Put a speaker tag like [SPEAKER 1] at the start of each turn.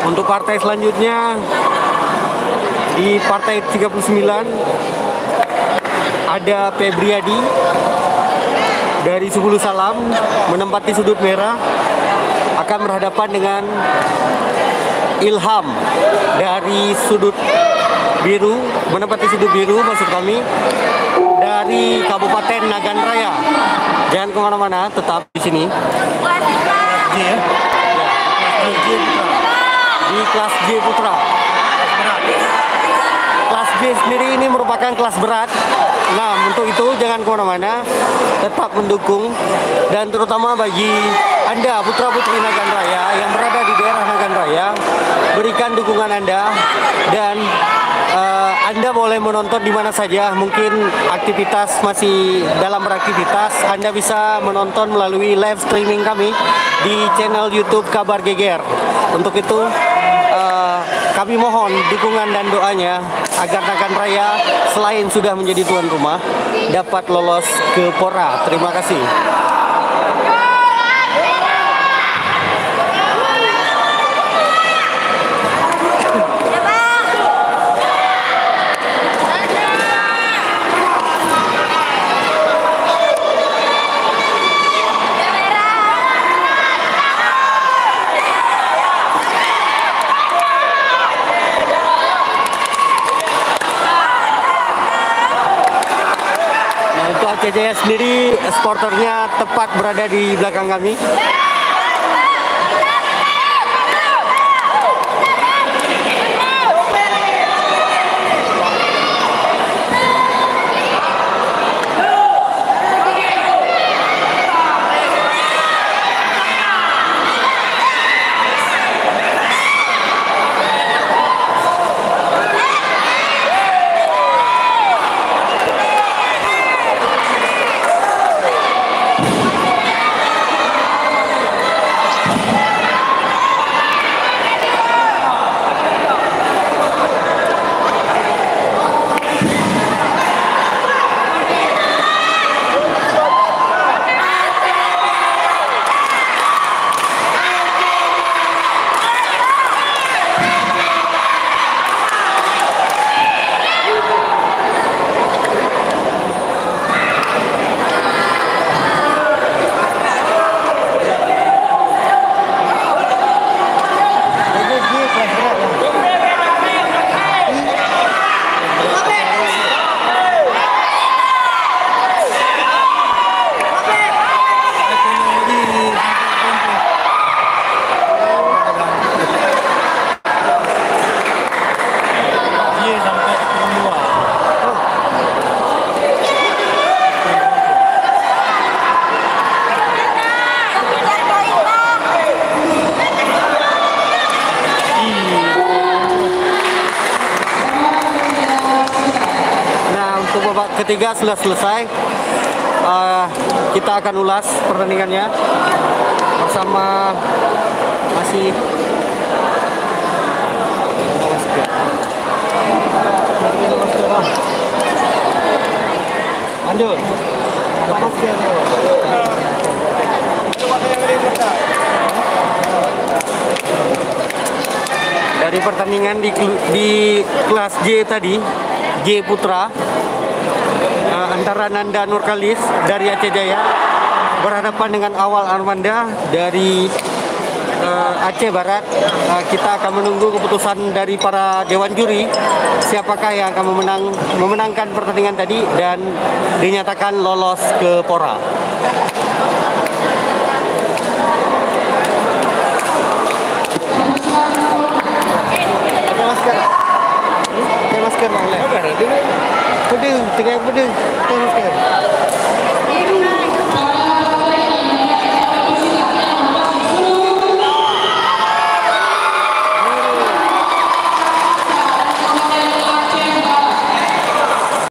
[SPEAKER 1] Untuk partai selanjutnya di partai 39 ada Febriadi dari Subulu Salam menempati sudut merah, akan berhadapan dengan Ilham dari sudut biru, menempati sudut biru maksud kami, dari Kabupaten Nagan Raya. Jangan kemana-mana, tetap di sini. Di kelas J Putra. Kelas J sendiri ini merupakan kelas berat. Nah, untuk itu jangan kemana-mana, tetap mendukung, dan terutama bagi Anda putra-putri Nagan Raya yang berada di daerah Nagan Raya, berikan dukungan Anda, dan Anda boleh menonton di mana saja. Mungkin aktivitas masih dalam beraktivitas, Anda bisa menonton melalui live streaming kami di channel YouTube Kabar Geger. Untuk itu kami mohon dukungan dan doanya agar Nagan Raya selain sudah menjadi tuan rumah dapat lolos ke Pora. Terima kasih. Aceh Jaya sendiri sporternya tepat berada di belakang kami. Ketiga sudah selesai. Kita akan ulas pertandingannya bersama masih lanjut. Dari pertandingan di kelas J tadi, J Putra, antara Nanda Nurkalis dari Aceh Jaya berhadapan dengan Awal Armanda dari Aceh Barat. Kita akan menunggu keputusan dari para dewan juri, siapakah yang akan memenangkan pertandingan tadi dan dinyatakan lolos ke Pora. Pakai masker boleh. Pedih, pakai masker.